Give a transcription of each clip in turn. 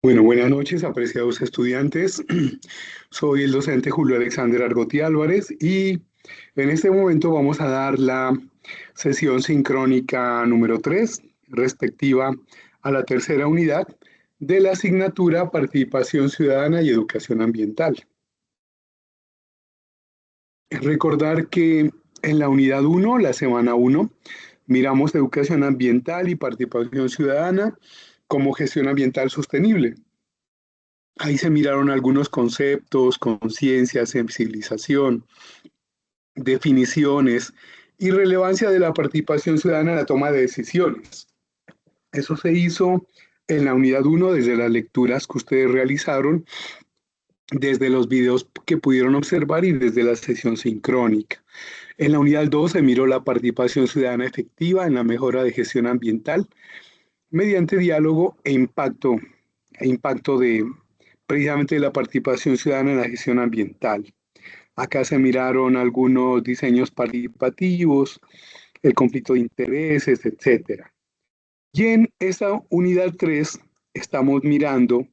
Bueno, buenas noches, apreciados estudiantes. Soy el docente Julio Alexander Argotti Álvarez y en este momento vamos a dar la sesión sincrónica número 3, respectiva a la tercera unidad de la asignatura Participación Ciudadana y Educación Ambiental. Recordar que en la unidad 1, la semana 1, miramos educación ambiental y participación ciudadana como gestión ambiental sostenible. Ahí se miraron algunos conceptos, conciencia, sensibilización, definiciones y relevancia de la participación ciudadana en la toma de decisiones. Eso se hizo en la unidad 1 desde las lecturas que ustedes realizaron, desde los videos que pudieron observar y desde la sesión sincrónica. En la unidad 2 se miró la participación ciudadana efectiva en la mejora de gestión ambiental mediante diálogo e impacto de precisamente la participación ciudadana en la gestión ambiental. Acá se miraron algunos diseños participativos, el conflicto de intereses, etcétera. Y en esta unidad 3 estamos mirando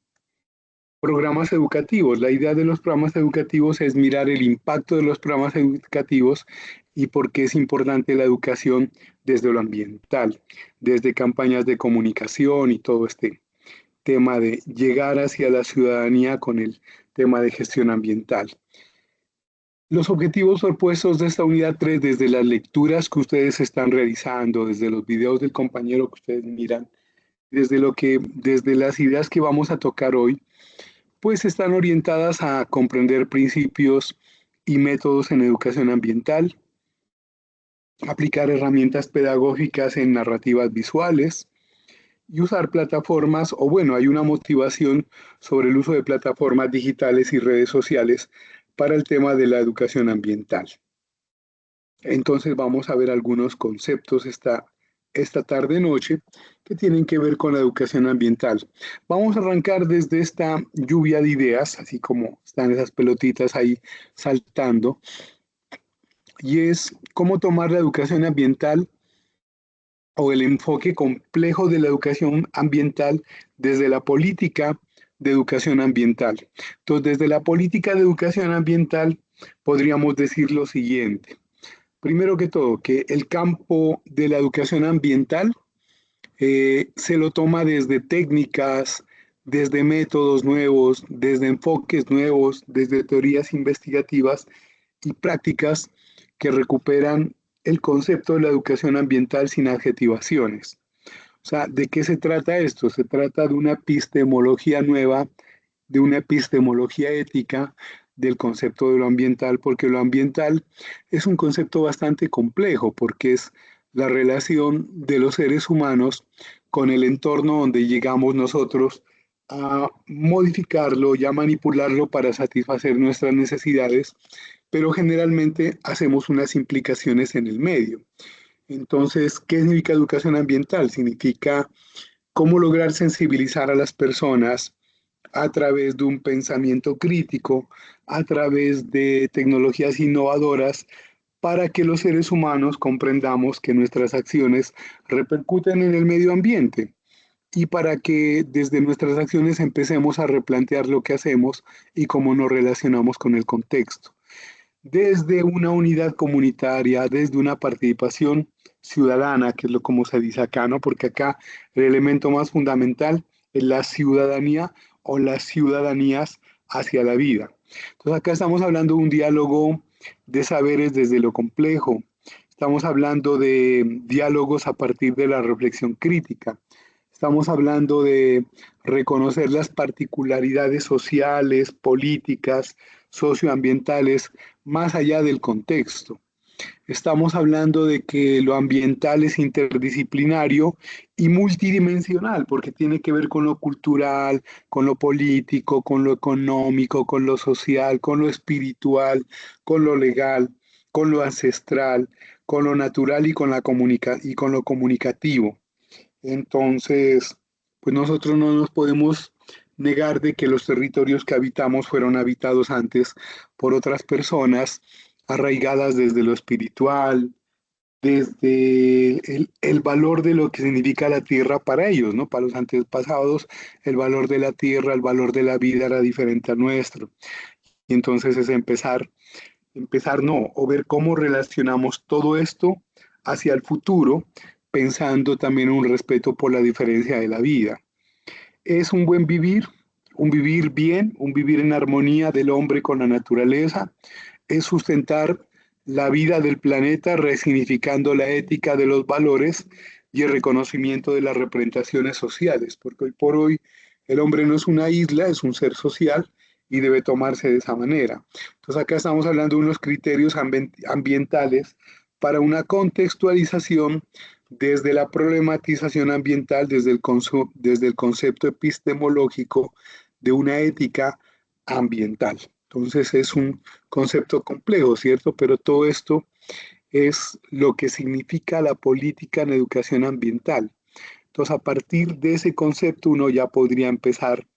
programas educativos. La idea de los programas educativos es mirar el impacto de los programas educativos y por qué es importante la educación desde lo ambiental, desde campañas de comunicación y todo este tema de llegar hacia la ciudadanía con el tema de gestión ambiental. Los objetivos propuestos de esta unidad 3 desde las lecturas que ustedes están realizando, desde los videos del compañero que ustedes miran, desde las ideas que vamos a tocar hoy, pues están orientadas a comprender principios y métodos en educación ambiental, aplicar herramientas pedagógicas en narrativas visuales y usar plataformas, o bueno, hay una motivación sobre el uso de plataformas digitales y redes sociales para el tema de la educación ambiental. Entonces vamos a ver algunos conceptos esta tarde-noche que tienen que ver con la educación ambiental. Vamos a arrancar desde esta lluvia de ideas, así como están esas pelotitas ahí saltando, y es cómo tomar la educación ambiental o el enfoque complejo de la educación ambiental desde la política de educación ambiental. Entonces, desde la política de educación ambiental podríamos decir lo siguiente. Primero que todo, que el campo de la educación ambiental se lo toma desde técnicas, desde métodos nuevos, desde enfoques nuevos, desde teorías investigativas y prácticas que recuperan el concepto de la educación ambiental sin adjetivaciones. O sea, ¿de qué se trata esto? Se trata de una epistemología nueva, de una epistemología ética del concepto de lo ambiental, porque lo ambiental es un concepto bastante complejo, porque es la relación de los seres humanos con el entorno donde llegamos nosotros a modificarlo y a manipularlo para satisfacer nuestras necesidades, pero generalmente hacemos unas implicaciones en el medio. Entonces, ¿qué significa educación ambiental? Significa cómo lograr sensibilizar a las personas a través de un pensamiento crítico, a través de tecnologías innovadoras, para que los seres humanos comprendamos que nuestras acciones repercuten en el medio ambiente y para que desde nuestras acciones empecemos a replantear lo que hacemos y cómo nos relacionamos con el contexto. Desde una unidad comunitaria, desde una participación ciudadana, que es lo como se dice acá, ¿no? Porque acá el elemento más fundamental es la ciudadanía o las ciudadanías hacia la vida. Entonces acá estamos hablando de un diálogo de saberes desde lo complejo. Estamos hablando de diálogos a partir de la reflexión crítica. Estamos hablando de reconocer las particularidades sociales, políticas, socioambientales, más allá del contexto. Estamos hablando de que lo ambiental es interdisciplinario y multidimensional, porque tiene que ver con lo cultural, con lo político, con lo económico, con lo social, con lo espiritual, con lo legal, con lo ancestral, con lo natural y y con lo comunicativo. Entonces, pues nosotros no nos podemos negar de que los territorios que habitamos fueron habitados antes por otras personas arraigadas desde lo espiritual, desde el valor de lo que significa la tierra para ellos, ¿no? Para los antepasados, el valor de la tierra, el valor de la vida era diferente al nuestro. Y entonces es empezar no, o ver cómo relacionamos todo esto hacia el futuro, pensando también en un respeto por la diferencia de la vida. Es un vivir bien, un vivir en armonía del hombre con la naturaleza, es sustentar la vida del planeta, resignificando la ética de los valores y el reconocimiento de las representaciones sociales, porque hoy por hoy el hombre no es una isla, es un ser social y debe tomarse de esa manera. Entonces acá estamos hablando de unos criterios ambientales para una contextualización desde la problematización ambiental, desde el concepto epistemológico de una ética ambiental. Entonces es un concepto complejo, ¿cierto? Pero todo esto es lo que significa la política en educación ambiental. Entonces, a partir de ese concepto, uno ya podría empezar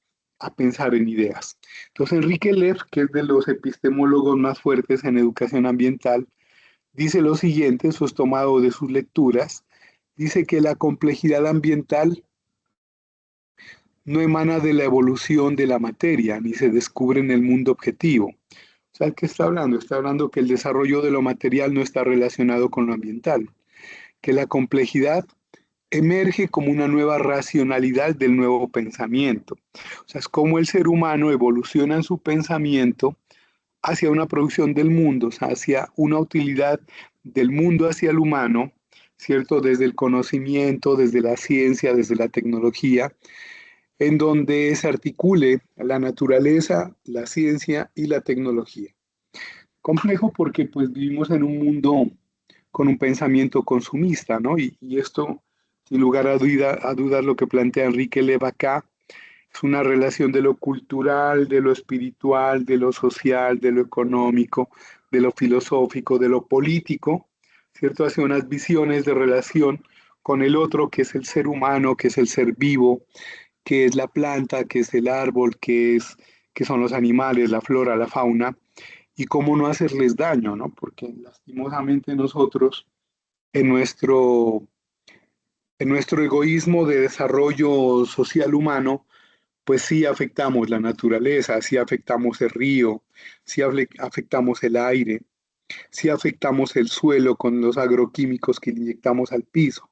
a pensar en ideas. Entonces, Enrique Leff, que es de los epistemólogos más fuertes en educación ambiental, dice lo siguiente, eso es tomado de sus lecturas, dice que la complejidad ambiental no emana de la evolución de la materia, ni se descubre en el mundo objetivo. O sea, ¿qué está hablando? Está hablando que el desarrollo de lo material no está relacionado con lo ambiental, que la complejidad emerge como una nueva racionalidad del nuevo pensamiento. O sea, es como el ser humano evoluciona en su pensamiento hacia una producción del mundo, o sea, hacia una utilidad del mundo hacia el humano, ¿cierto? Desde el conocimiento, desde la ciencia, desde la tecnología, en donde se articule la naturaleza, la ciencia y la tecnología. Complejo porque pues vivimos en un mundo con un pensamiento consumista, ¿no? Y esto, sin lugar a dudas, lo que plantea Enrique Leva acá, es una relación de lo cultural, de lo espiritual, de lo social, de lo económico, de lo filosófico, de lo político, ¿cierto? Hace unas visiones de relación con el otro, que es el ser humano, que es el ser vivo, que es la planta, que es el árbol, que son los animales, la flora, la fauna, y cómo no hacerles daño, ¿no? Porque lastimosamente nosotros, en en nuestro egoísmo de desarrollo social humano, pues sí afectamos la naturaleza, sí afectamos el río, sí afectamos el aire, sí afectamos el suelo con los agroquímicos que inyectamos al piso.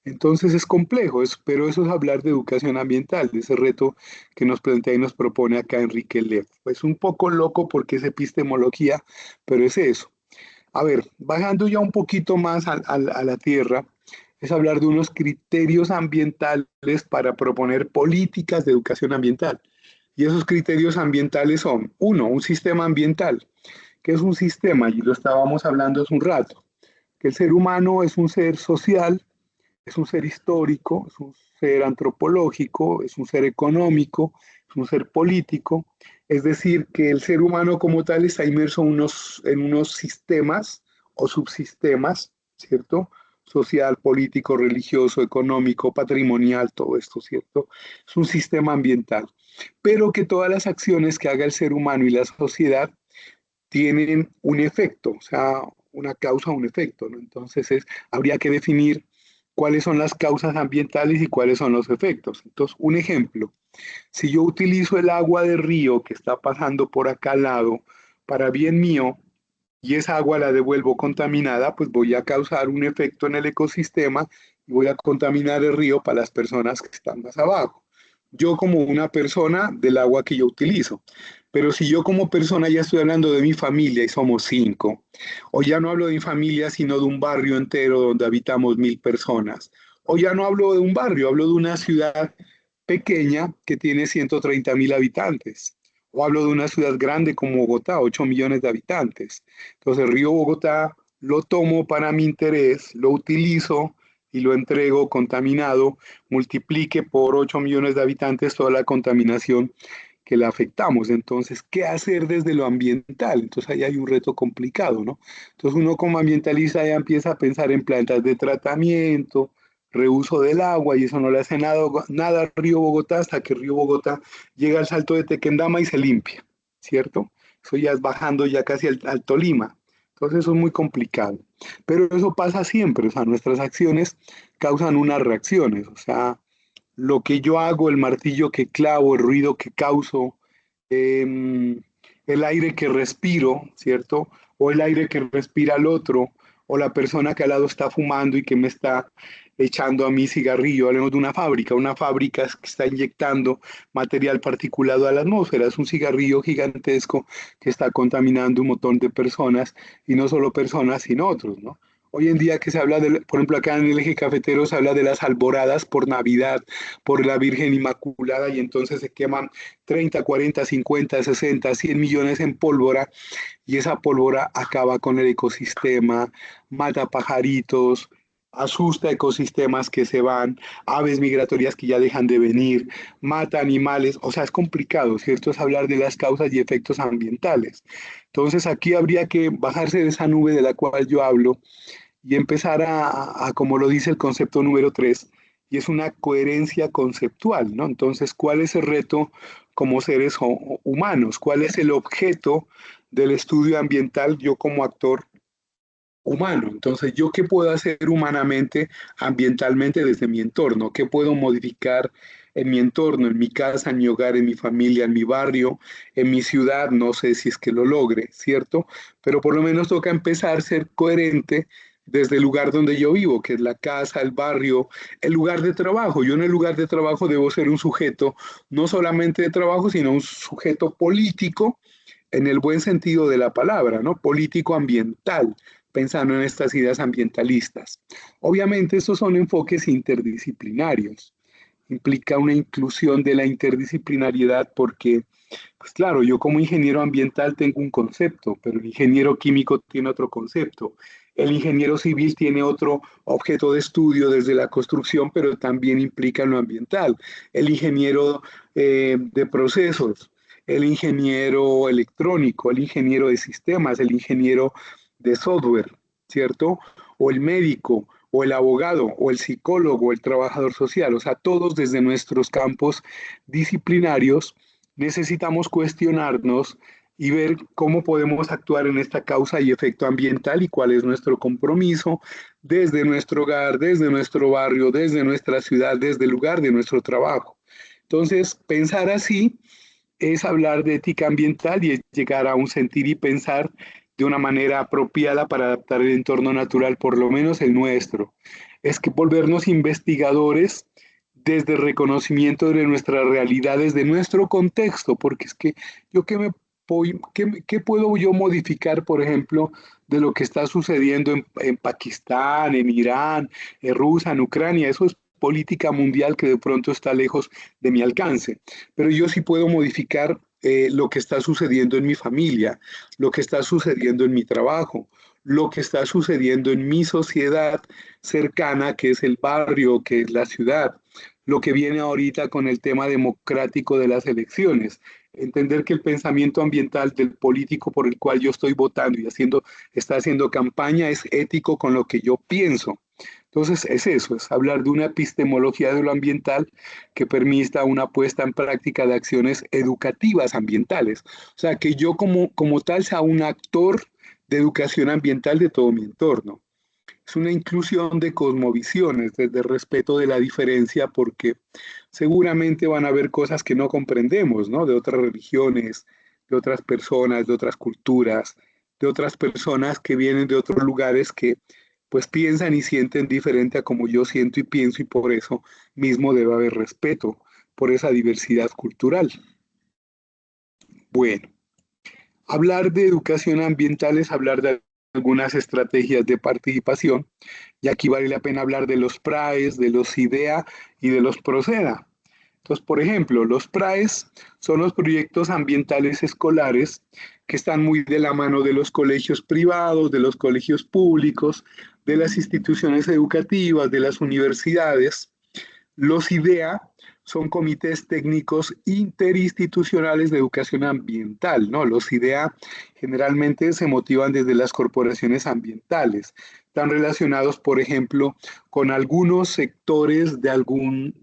Entonces es complejo, pero eso es hablar de educación ambiental, de ese reto que nos plantea y nos propone acá Enrique Leff. Es un poco loco porque es epistemología, pero es eso. A ver, bajando ya un poquito más a la tierra, es hablar de unos criterios ambientales para proponer políticas de educación ambiental. Y esos criterios ambientales son, uno, un sistema ambiental. ¿Qué es un sistema? Y lo estábamos hablando hace un rato, que el ser humano es un ser social, es un ser histórico, es un ser antropológico, es un ser económico, es un ser político. Es decir, que el ser humano como tal está inmerso en unos sistemas o subsistemas, ¿cierto? Social, político, religioso, económico, patrimonial, todo esto, ¿cierto? Es un sistema ambiental. Pero que todas las acciones que haga el ser humano y la sociedad tienen un efecto, o sea, una causa, un efecto, ¿no? Entonces habría que definir cuáles son las causas ambientales y cuáles son los efectos. Entonces, un ejemplo, si yo utilizo el agua de río que está pasando por acá al lado para bien mío y esa agua la devuelvo contaminada, pues voy a causar un efecto en el ecosistema y voy a contaminar el río para las personas que están más abajo. Yo como una persona del agua que yo utilizo. Pero si yo como persona ya estoy hablando de mi familia y somos cinco, o ya no hablo de mi familia, sino de un barrio entero donde habitamos 1000 personas, o ya no hablo de un barrio, hablo de una ciudad pequeña que tiene 130.000 habitantes, o hablo de una ciudad grande como Bogotá, 8 millones de habitantes. Entonces el río Bogotá lo tomo para mi interés, lo utilizo y lo entrego contaminado, multiplique por 8 millones de habitantes toda la contaminación que la afectamos. Entonces, ¿qué hacer desde lo ambiental? Entonces ahí hay un reto complicado, ¿no? Entonces uno como ambientalista ya empieza a pensar en plantas de tratamiento, reuso del agua, y eso no le hace nada al río Bogotá hasta que el río Bogotá llega al Salto de Tequendama y se limpia, ¿cierto? Eso ya es bajando ya casi al Tolima. Entonces eso es muy complicado. Pero eso pasa siempre, o sea, nuestras acciones causan unas reacciones, o sea, lo que yo hago, el martillo que clavo, el ruido que causo, em, el aire que respiro, ¿cierto? O el aire que respira el otro, o la persona que al lado está fumando y que me está echando a mi cigarrillo. Hablemos de una fábrica que está inyectando material particulado a la atmósfera, es un cigarrillo gigantesco que está contaminando un montón de personas, y no solo personas, sino otros, ¿no? Hoy en día que se habla de, por ejemplo, acá en el eje cafetero se habla de las alboradas por Navidad, por la Virgen Inmaculada, y entonces se queman 30, 40, 50, 60, 100 millones en pólvora, y esa pólvora acaba con el ecosistema, mata pajaritos, asusta ecosistemas que se van, aves migratorias que ya dejan de venir, mata animales, o sea, es complicado, ¿cierto? Es hablar de las causas y efectos ambientales. Entonces aquí habría que bajarse de esa nube de la cual yo hablo y empezar como lo dice el concepto número 3, y es una coherencia conceptual, ¿no? Entonces, ¿cuál es el reto como seres humanos? ¿Cuál es el objeto del estudio ambiental yo como actor humano? Entonces, ¿yo qué puedo hacer humanamente, ambientalmente desde mi entorno? ¿Qué puedo modificar en mi entorno, en mi casa, en mi hogar, en mi familia, en mi barrio, en mi ciudad? No sé si es que lo logre, ¿cierto? Pero por lo menos toca empezar a ser coherente desde el lugar donde yo vivo, que es la casa, el barrio, el lugar de trabajo. Yo en el lugar de trabajo debo ser un sujeto no solamente de trabajo, sino un sujeto político en el buen sentido de la palabra, ¿no? Político ambiental, pensando en estas ideas ambientalistas. Obviamente estos son enfoques interdisciplinarios, implica una inclusión de la interdisciplinariedad porque, pues claro, yo como ingeniero ambiental tengo un concepto, pero el ingeniero químico tiene otro concepto. El ingeniero civil tiene otro objeto de estudio desde la construcción, pero también implica en lo ambiental. El ingeniero de procesos, el ingeniero electrónico, el ingeniero de sistemas, el ingeniero de software, ¿cierto? O el médico, o el abogado, o el psicólogo, o el trabajador social, o sea, todos desde nuestros campos disciplinarios necesitamos cuestionarnos y ver cómo podemos actuar en esta causa y efecto ambiental y cuál es nuestro compromiso desde nuestro hogar, desde nuestro barrio, desde nuestra ciudad, desde el lugar de nuestro trabajo. Entonces, pensar así es hablar de ética ambiental y es llegar a un sentir y pensar de una manera apropiada para adaptar el entorno natural, por lo menos el nuestro. Es que volvernos investigadores desde el reconocimiento de nuestras realidades, de nuestro contexto, porque es que yo qué puedo yo modificar, por ejemplo, de lo que está sucediendo en Pakistán, en Irán, en Rusia, en Ucrania. Eso es política mundial que de pronto está lejos de mi alcance, pero yo sí puedo modificar lo que está sucediendo en mi familia, lo que está sucediendo en mi trabajo, lo que está sucediendo en mi sociedad cercana, que es el barrio, que es la ciudad, lo que viene ahorita con el tema democrático de las elecciones. Entender que el pensamiento ambiental del político por el cual yo estoy votando y está haciendo campaña es ético con lo que yo pienso. Entonces es eso, es hablar de una epistemología de lo ambiental que permita una puesta en práctica de acciones educativas ambientales. O sea, que yo como tal sea un actor de educación ambiental de todo mi entorno. Es una inclusión de cosmovisiones, desde el respeto de la diferencia, porque seguramente van a haber cosas que no comprendemos, ¿no? De otras religiones, de otras personas, de otras culturas, de otras personas que vienen de otros lugares que pues piensan y sienten diferente a como yo siento y pienso, y por eso mismo debe haber respeto por esa diversidad cultural. Bueno, hablar de educación ambiental es hablar de algunas estrategias de participación, y aquí vale la pena hablar de los PRAES, de los IDEA y de los PROCEDA. Entonces, por ejemplo, los PRAES son los proyectos ambientales escolares que están muy de la mano de los colegios privados, de los colegios públicos, de las instituciones educativas, de las universidades. Los IDEA son comités técnicos interinstitucionales de educación ambiental, ¿no? Los IDEA generalmente se motivan desde las corporaciones ambientales. Están relacionados, por ejemplo, con algunos sectores de algún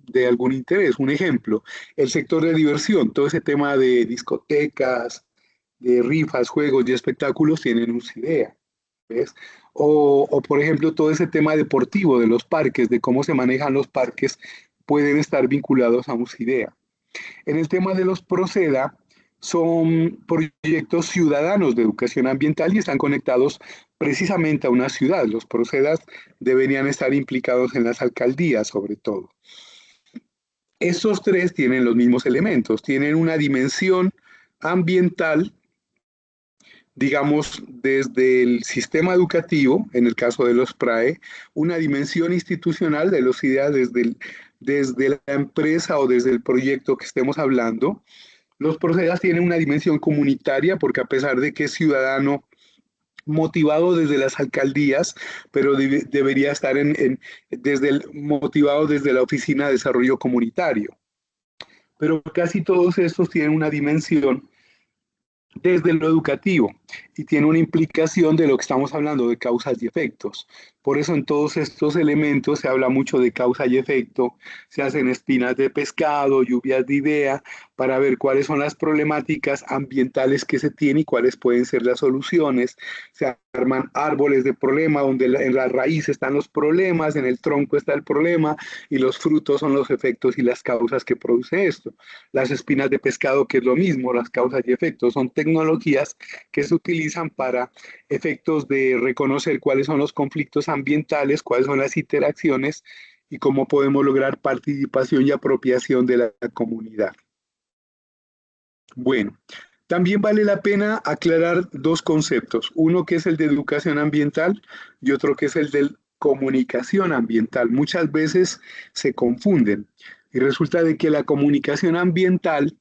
interés. Un ejemplo, el sector de diversión, todo ese tema de discotecas, de rifas, juegos y espectáculos tienen un IDEA. o, por ejemplo, todo ese tema deportivo de los parques, de cómo se manejan los parques, pueden estar vinculados a UCIDEA. En el tema de los Proceda, son proyectos ciudadanos de educación ambiental y están conectados precisamente a una ciudad. Los Procedas deberían estar implicados en las alcaldías, sobre todo. Estos tres tienen los mismos elementos, tienen una dimensión ambiental, digamos, desde el sistema educativo, en el caso de los PRAE, una dimensión institucional de los IDEA desde la empresa o desde el proyecto que estemos hablando. Los Procedas tienen una dimensión comunitaria porque a pesar de que es ciudadano motivado desde las alcaldías, pero debería estar motivado desde la Oficina de Desarrollo Comunitario. Pero casi todos estos tienen una dimensión desde lo educativo y tiene una implicación de lo que estamos hablando de causas y efectos. Por eso en todos estos elementos se habla mucho de causa y efecto, se hacen espinas de pescado, lluvias de idea, para ver cuáles son las problemáticas ambientales que se tienen y cuáles pueden ser las soluciones. Se arman árboles de problema donde en la raíz están los problemas, en el tronco está el problema y los frutos son los efectos y las causas que produce esto. Las espinas de pescado, que es lo mismo, las causas y efectos, son tecnologías que se utilizan para efectos de reconocer cuáles son los conflictos ambientales, cuáles son las interacciones y cómo podemos lograr participación y apropiación de la comunidad. Bueno, también vale la pena aclarar dos conceptos, uno que es el de educación ambiental y otro que es el de comunicación ambiental. Muchas veces se confunden y resulta de que la comunicación ambiental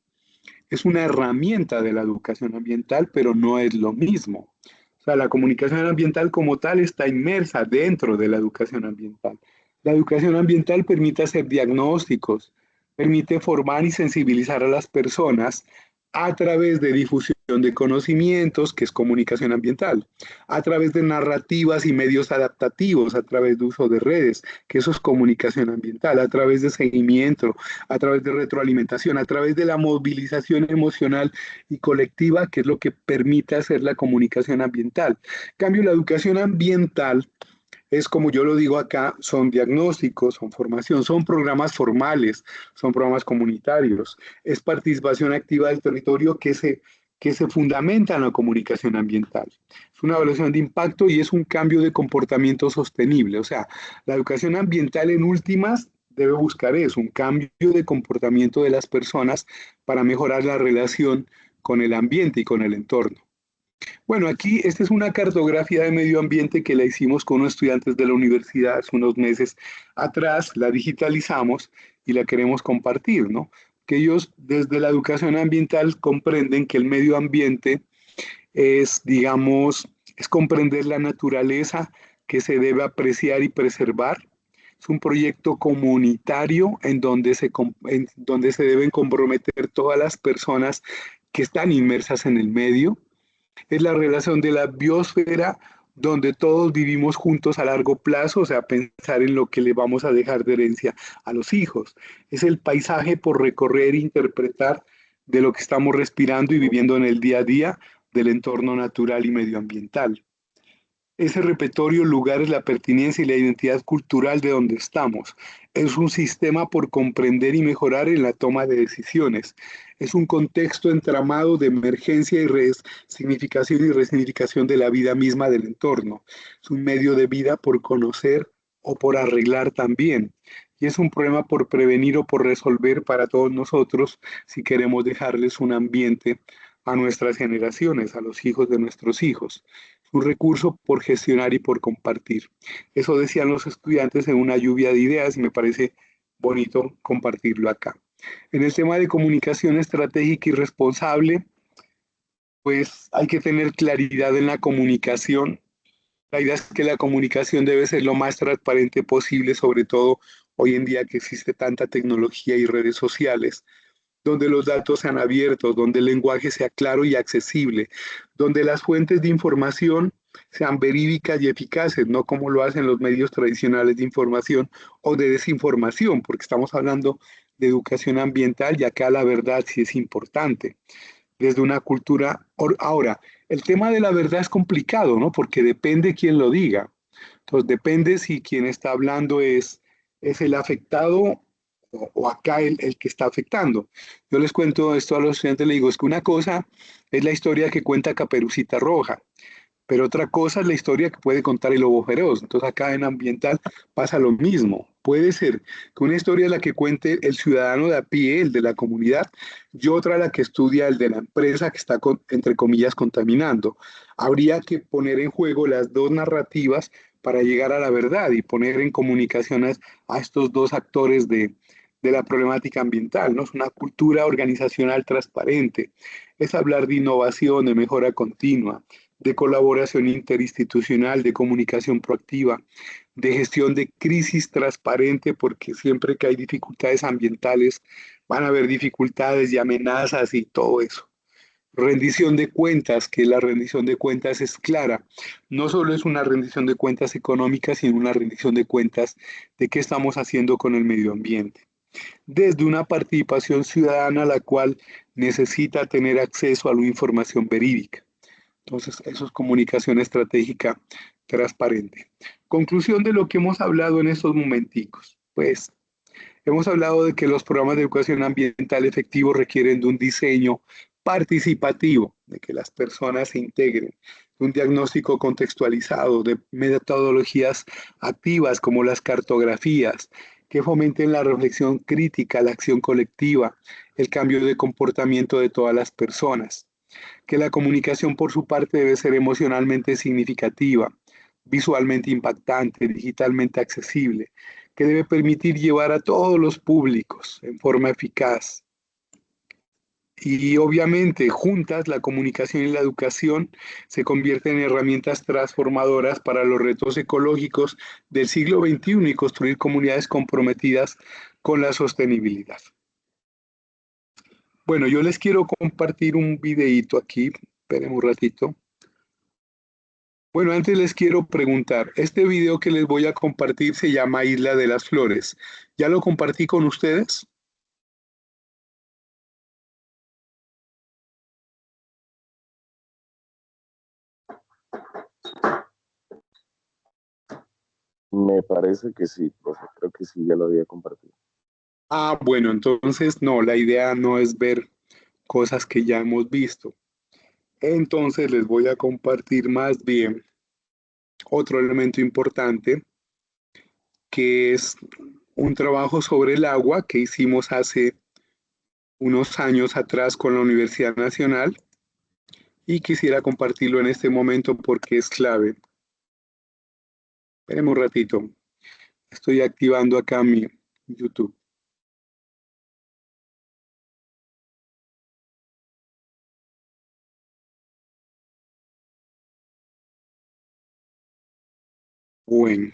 es una herramienta de la educación ambiental, pero no es lo mismo. O sea, la comunicación ambiental como tal está inmersa dentro de la educación ambiental. La educación ambiental permite hacer diagnósticos, permite formar y sensibilizar a las personas a través de difusión de conocimientos, que es comunicación ambiental, a través de narrativas y medios adaptativos, a través de uso de redes, que eso es comunicación ambiental, a través de seguimiento, a través de retroalimentación, a través de la movilización emocional y colectiva, que es lo que permite hacer la comunicación ambiental. En cambio, la educación ambiental es como yo lo digo acá, son diagnósticos, son formación, son programas formales, son programas comunitarios, es participación activa del territorio que se fundamenta en la comunicación ambiental. Es una evaluación de impacto y es un cambio de comportamiento sostenible. O sea, la educación ambiental en últimas debe buscar eso, un cambio de comportamiento de las personas para mejorar la relación con el ambiente y con el entorno. Bueno, aquí esta es una cartografía de medio ambiente que la hicimos con unos estudiantes de la universidad hace unos meses atrás, la digitalizamos y la queremos compartir, ¿no? Que ellos desde la educación ambiental comprenden que el medio ambiente es, digamos, es comprender la naturaleza que se debe apreciar y preservar. Es un proyecto comunitario en donde se deben comprometer todas las personas que están inmersas en el medio. Es la relación de la biosfera donde todos vivimos juntos a largo plazo, o sea, pensar en lo que le vamos a dejar de herencia a los hijos. Es el paisaje por recorrer e interpretar de lo que estamos respirando y viviendo en el día a día del entorno natural y medioambiental. Ese repertorio, lugar es la pertinencia y la identidad cultural de donde estamos. Es un sistema por comprender y mejorar en la toma de decisiones. Es un contexto entramado de emergencia y resignificación y resignificación de la vida misma del entorno. Es un medio de vida por conocer o por arreglar también. Y es un problema por prevenir o por resolver para todos nosotros si queremos dejarles un ambiente a nuestras generaciones, a los hijos de nuestros hijos. Un recurso por gestionar y por compartir. Eso decían los estudiantes en una lluvia de ideas y me parece bonito compartirlo acá. En el tema de comunicación estratégica y responsable, pues hay que tener claridad en la comunicación. La idea es que la comunicación debe ser lo más transparente posible, sobre todo hoy en día que existe tanta tecnología y redes sociales, donde los datos sean abiertos, donde el lenguaje sea claro y accesible, donde las fuentes de información sean verídicas y eficaces, no como lo hacen los medios tradicionales de información o de desinformación, porque estamos hablando de educación ambiental y acá la verdad sí es importante. desde una cultura. Ahora, el tema de la verdad es complicado, ¿no? Porque depende quién lo diga. Entonces, depende si quien está hablando es el afectado o acá el que está afectando. Yo les cuento esto a los estudiantes, les digo, es que una cosa es la historia que cuenta Caperucita Roja, pero otra cosa es la historia que puede contar el lobo feroz. Entonces acá en ambiental pasa lo mismo. Puede ser que una historia es la que cuente el ciudadano de a pie, el de la comunidad, y otra la que estudia el de la empresa que está, entre comillas, contaminando. Habría que poner en juego las dos narrativas para llegar a la verdad y poner en comunicación a estos dos actores de la problemática ambiental, ¿no? Es una cultura organizacional transparente, es hablar de innovación, de mejora continua, de colaboración interinstitucional, de comunicación proactiva, de gestión de crisis transparente, porque siempre que hay dificultades ambientales van a haber dificultades y amenazas y todo eso. Rendición de cuentas, que la rendición de cuentas es clara. No solo es una rendición de cuentas económicas, sino una rendición de cuentas de qué estamos haciendo con el medio ambiente. Desde una participación ciudadana la cual necesita tener acceso a la información verídica. Entonces, eso es comunicación estratégica transparente. Conclusión de lo que hemos hablado en estos momenticos. Pues hemos hablado de que los programas de educación ambiental efectivos requieren de un diseño participativo, de que las personas se integren, de un diagnóstico contextualizado, de metodologías activas como las cartografías, que fomenten la reflexión crítica, la acción colectiva, el cambio de comportamiento de todas las personas, que la comunicación por su parte debe ser emocionalmente significativa, visualmente impactante, digitalmente accesible, que debe permitir llevar a todos los públicos en forma eficaz. Y obviamente juntas la comunicación y la educación se convierten en herramientas transformadoras para los retos ecológicos del siglo XXI y construir comunidades comprometidas con la sostenibilidad. Bueno, yo les quiero compartir un videíto aquí, esperen un ratito. Bueno, antes les quiero preguntar, este video que les voy a compartir se llama Isla de las Flores. ¿Ya lo compartí con ustedes? Me parece que sí, profe. Creo que sí, ya lo había compartido. Ah, bueno, entonces no, la idea no es ver cosas que ya hemos visto. Entonces les voy a compartir más bien otro elemento importante, que es un trabajo sobre el agua que hicimos hace unos años atrás con la Universidad Nacional y quisiera compartirlo en este momento porque es clave. Esperemos un ratito. Estoy activando acá mi YouTube. Bueno,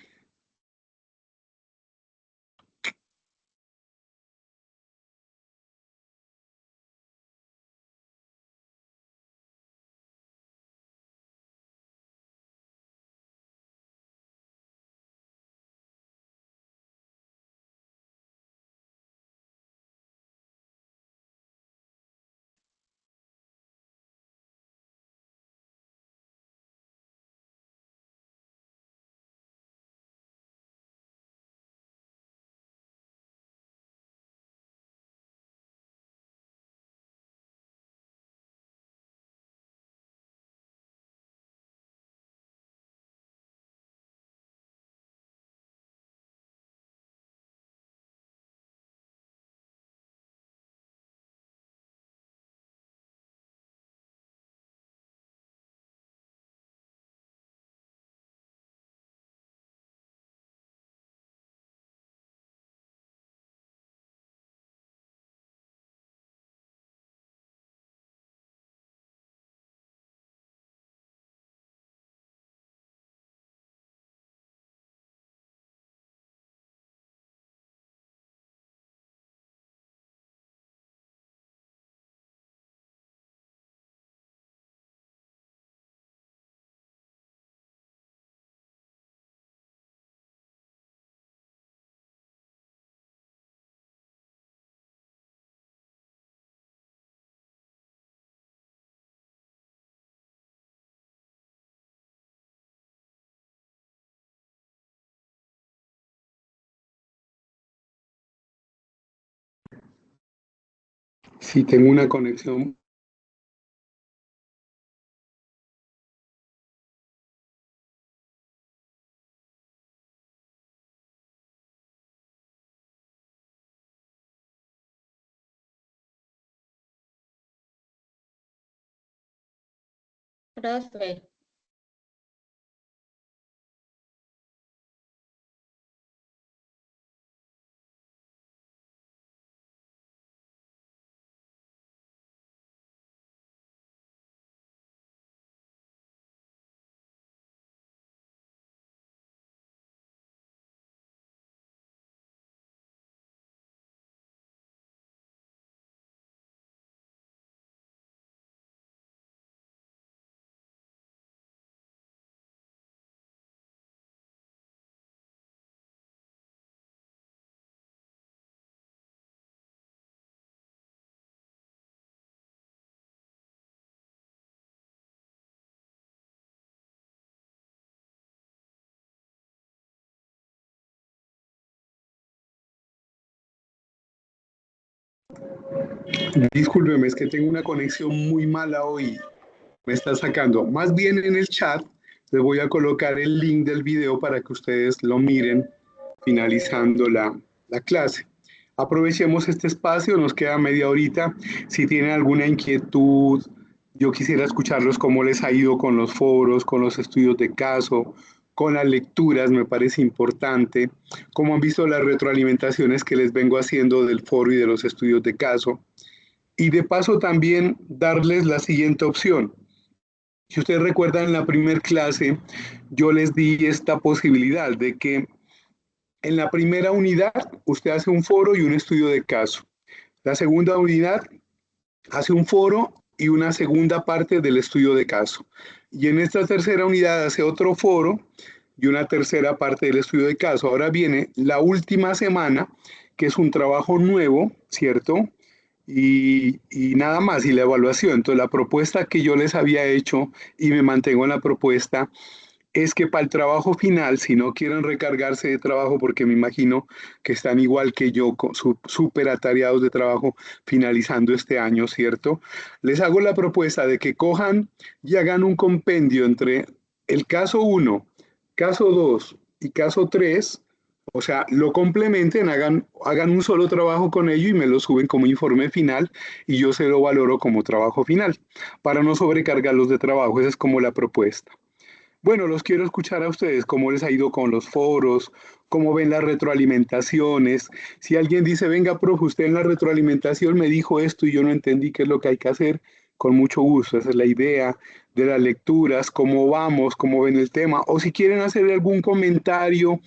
Sí, tengo una conexión. Profe, Discúlpeme, es que tengo una conexión muy mala hoy. Me está sacando. Más bien en el chat les voy a colocar el link del video para que ustedes lo miren finalizando la clase. Aprovechemos este espacio, nos queda media horita. Si tienen alguna inquietud, yo quisiera escucharlos cómo les ha ido con los foros, con los estudios de caso, con las lecturas, me parece importante, cómo han visto las retroalimentaciones que les vengo haciendo del foro y de los estudios de caso. Y de paso también darles la siguiente opción. Si ustedes recuerdan en la primera clase, yo les di esta posibilidad de que en la primera unidad usted hace un foro y un estudio de caso. La segunda unidad hace un foro y una segunda parte del estudio de caso. Y en esta tercera unidad hace otro foro y una tercera parte del estudio de caso. Ahora viene la última semana, que es un trabajo nuevo, ¿cierto? Y nada más, y la evaluación. Entonces, la propuesta que yo les había hecho, y me mantengo en la propuesta, es que para el trabajo final, si no quieren recargarse de trabajo, porque me imagino que están igual que yo, súper atareados de trabajo finalizando este año, ¿cierto? Les hago la propuesta de que cojan y hagan un compendio entre el caso 1, caso 2 y caso 3, o sea, lo complementen, hagan un solo trabajo con ello y me lo suben como informe final y yo se lo valoro como trabajo final, para no sobrecargarlos de trabajo, esa es como la propuesta. Bueno, los quiero escuchar a ustedes, cómo les ha ido con los foros, cómo ven las retroalimentaciones. Si alguien dice, venga, profe, usted en la retroalimentación me dijo esto y yo no entendí qué es lo que hay que hacer, con mucho gusto. Esa es la idea de las lecturas, cómo vamos, cómo ven el tema. O si quieren hacer algún comentario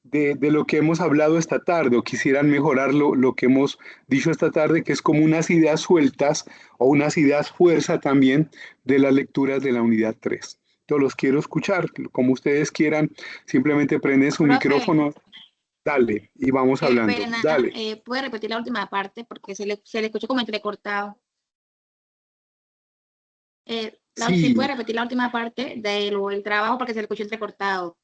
de lo que hemos hablado esta tarde o quisieran mejorar lo que hemos dicho esta tarde, que es como unas ideas sueltas o unas ideas fuerza también de las lecturas de la unidad 3. Yo los quiero escuchar, como ustedes quieran, simplemente prenden su profe, micrófono, dale, y vamos qué hablando, pena. dale. ¿Puede repetir la última parte? Porque se le escuchó como entrecortado. Sí, Sí, puede repetir la última parte del trabajo porque se le escuchó entrecortado.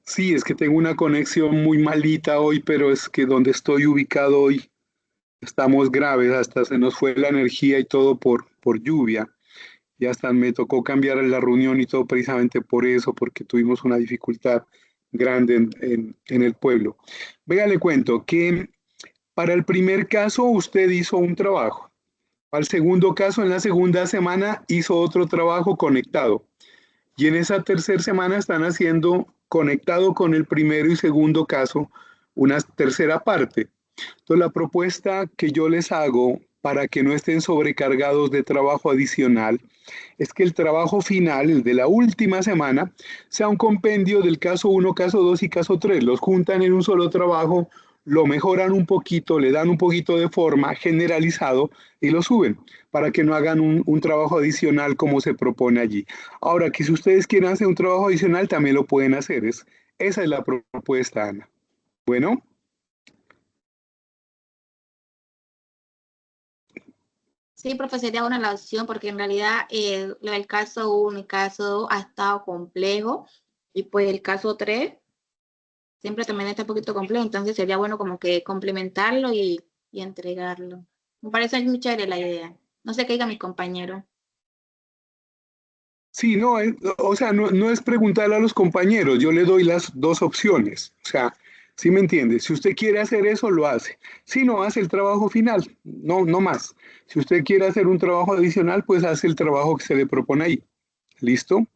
sí, es que tengo una conexión muy malita hoy, pero es que donde estoy ubicado hoy estamos graves, hasta se nos fue la energía y todo por lluvia. Y hasta me tocó cambiar la reunión y todo precisamente por eso, porque tuvimos una dificultad grande en el pueblo. Venga, le cuento que para el primer caso usted hizo un trabajo. Para el segundo caso, en la segunda semana, hizo otro trabajo conectado. Y en esa tercera semana están haciendo conectado con el primero y segundo caso una tercera parte. Entonces, la propuesta que yo les hago para que no estén sobrecargados de trabajo adicional es que el trabajo final, el de la última semana, sea un compendio del caso 1, caso 2 y caso 3. Los juntan en un solo trabajo, lo mejoran un poquito, le dan un poquito de forma generalizado y lo suben para que no hagan un trabajo adicional como se propone allí. Ahora, que si ustedes quieren hacer un trabajo adicional, también lo pueden hacer. Esa es la propuesta, Ana. Bueno. Sí, profe, sería una la opción porque en realidad lo del caso 1 y caso 2 ha estado complejo y pues el caso 3 siempre también está un poquito complejo, entonces sería bueno como que complementarlo y y entregarlo. Me parece muy chévere la idea. No sé qué diga mi compañero. Sí, no, o sea, no es preguntarle a los compañeros, yo le doy las dos opciones. O sea, ¿sí me entiende? Si usted quiere hacer eso, lo hace. Si no, hace el trabajo final, no más. Si usted quiere hacer un trabajo adicional, pues hace el trabajo que se le propone ahí. ¿Listo?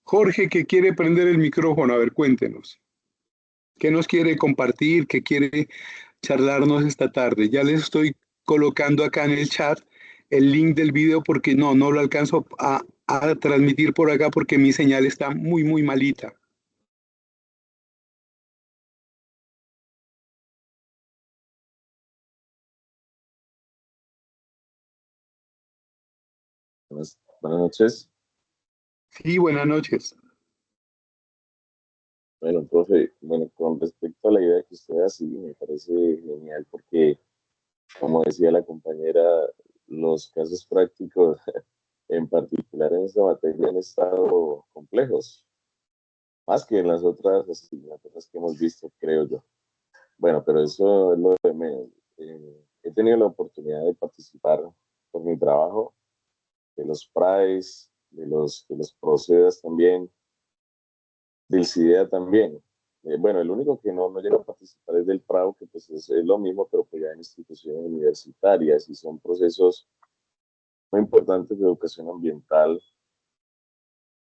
Jorge, que quiere prender el micrófono, a ver, cuéntenos. ¿Qué nos quiere compartir? ¿Qué quiere charlarnos esta tarde? Ya les estoy colocando acá en el chat el link del video porque no lo alcanzo a transmitir por acá porque mi señal está muy malita. Buenas noches. Sí, buenas noches. Bueno, profe, bueno, con respecto a la idea que usted da, sí, me parece genial porque, como decía la compañera, los casos prácticos, en particular en esta materia, han estado complejos, más que en las otras asignaturas que hemos visto, creo yo. Bueno, pero eso es lo de menos. He tenido la oportunidad de participar por mi trabajo, de los PRAES, de los PROCEDAS también, del CIDEA también. Bueno, el único que no llega a participar es del PRAU, que pues es lo mismo, pero pues ya en instituciones universitarias y son procesos muy importantes de educación ambiental.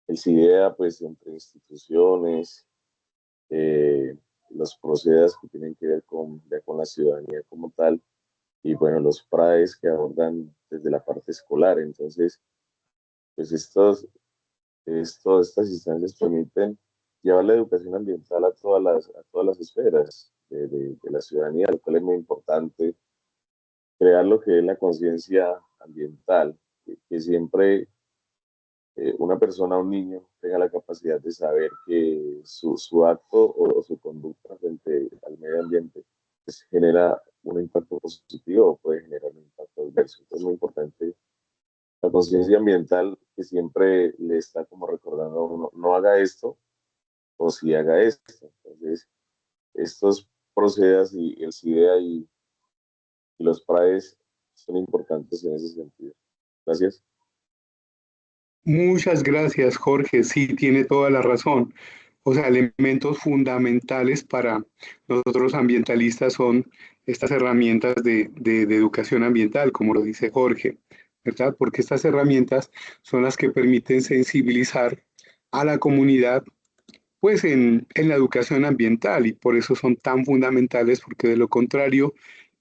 El CIDEA, pues entre instituciones, eh, los procedas que tienen que ver ya con la ciudadanía como tal, y bueno, los PRAES que abordan desde la parte escolar. Entonces, pues estas instancias permiten llevar la educación ambiental a todas las esferas de la ciudadanía, lo cual es muy importante, crear lo que es la conciencia ambiental, que siempre una persona, un niño, tenga la capacidad de saber que su acto o su conducta frente al medio ambiente pues, genera un impacto positivo o puede generar un impacto adverso. Entonces es muy importante la conciencia ambiental que siempre le está como recordando a uno, no haga esto o si haga esto. Entonces, estos procedas y el CIDEA y los PRAES son importantes en ese sentido. Gracias. Muchas gracias, Jorge. Sí, tiene toda la razón. O sea, elementos fundamentales para nosotros ambientalistas son estas herramientas de educación ambiental, como lo dice Jorge, ¿verdad? Porque estas herramientas son las que permiten sensibilizar a la comunidad, pues, en la educación ambiental y por eso son tan fundamentales, porque de lo contrario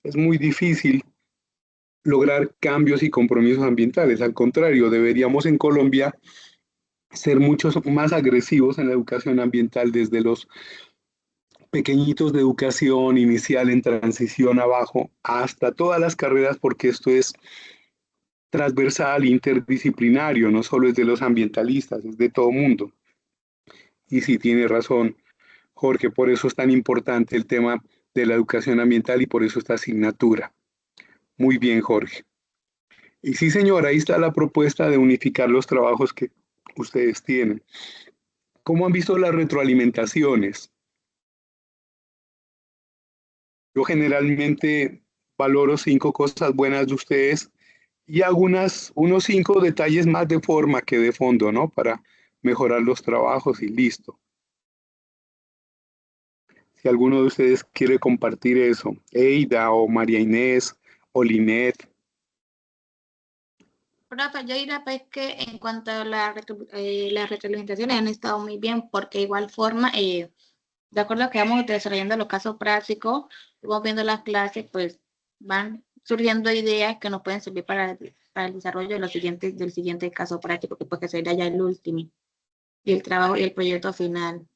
es muy difícil lograr cambios y compromisos ambientales. Al contrario, deberíamos en Colombia ser muchos más agresivos en la educación ambiental desde los pequeñitos de educación inicial en transición abajo hasta todas las carreras porque esto es transversal, interdisciplinario, no solo es de los ambientalistas, es de todo mundo. Y sí tiene razón, Jorge, por eso es tan importante el tema de la educación ambiental y por eso esta asignatura. Muy bien, Jorge. Y sí, señora, ahí está la propuesta de unificar los trabajos que ustedes tienen. ¿Cómo han visto las retroalimentaciones? Yo generalmente valoro 5 cosas buenas de ustedes y unos 5 detalles más de forma que de fondo, ¿no? Para mejorar los trabajos y listo. Si alguno de ustedes quiere compartir eso, Eida o María Inés o Linet. Profe, yo diría pues que en cuanto a las retroalimentaciones han estado muy bien porque de igual forma, de acuerdo a que vamos desarrollando los casos prácticos, vamos viendo las clases, pues van surgiendo ideas que nos pueden servir para el desarrollo de del siguiente caso práctico, que pues que sería ya el último, y el trabajo y el proyecto final.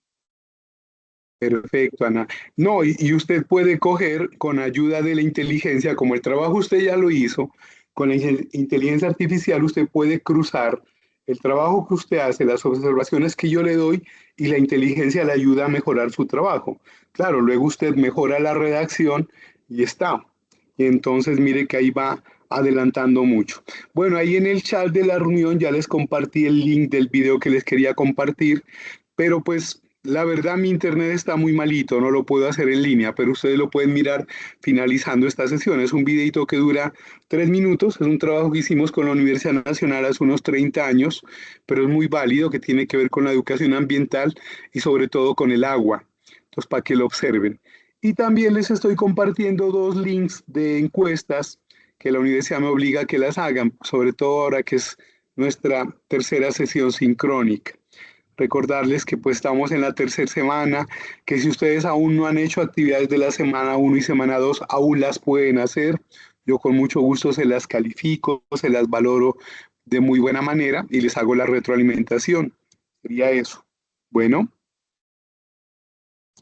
Perfecto, Ana. No, y usted puede coger con ayuda de la inteligencia, como el trabajo usted ya lo hizo, con la inteligencia artificial usted puede cruzar el trabajo que usted hace, las observaciones que yo le doy y la inteligencia le ayuda a mejorar su trabajo. Claro, luego usted mejora la redacción y está. Y entonces mire que ahí va adelantando mucho. Bueno, ahí en el chat de la reunión ya les compartí el link del video que les quería compartir, pero pues La verdad, mi internet está muy malito, no lo puedo hacer en línea, pero ustedes lo pueden mirar finalizando esta sesión. Es un videito que dura 3 minutos, es un trabajo que hicimos con la Universidad Nacional hace unos 30 años, pero es muy válido, que tiene que ver con la educación ambiental y sobre todo con el agua. Entonces, para que lo observen. Y también les estoy compartiendo 2 links de encuestas que la universidad me obliga a que las hagan, sobre todo ahora que es nuestra tercera sesión sincrónica. Recordarles que pues estamos en la tercera semana, que si ustedes aún no han hecho actividades de la semana 1 y semana 2, aún las pueden hacer. Yo con mucho gusto se las califico, se las valoro de muy buena manera y les hago la retroalimentación. Sería eso. Bueno,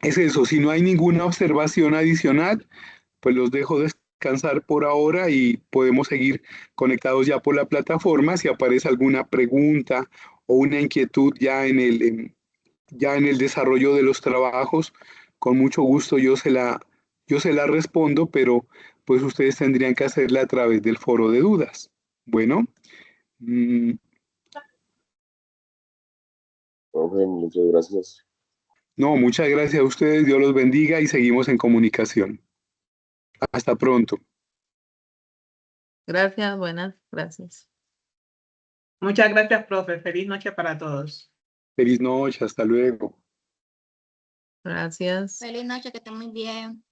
es eso. Si no hay ninguna observación adicional, pues los dejo descansar por ahora y podemos seguir conectados ya por la plataforma. Si aparece alguna pregunta o una inquietud ya en el desarrollo de los trabajos, con mucho gusto yo se la respondo, pero pues ustedes tendrían que hacerla a través del foro de dudas. Bueno, mm, Profe, muchas gracias. no, muchas gracias a ustedes, Dios los bendiga y seguimos en comunicación. Hasta pronto. Gracias, buenas, gracias. Muchas gracias, profe. Feliz noche para todos. Feliz noche, hasta luego. Gracias. Feliz noche, que estén muy bien.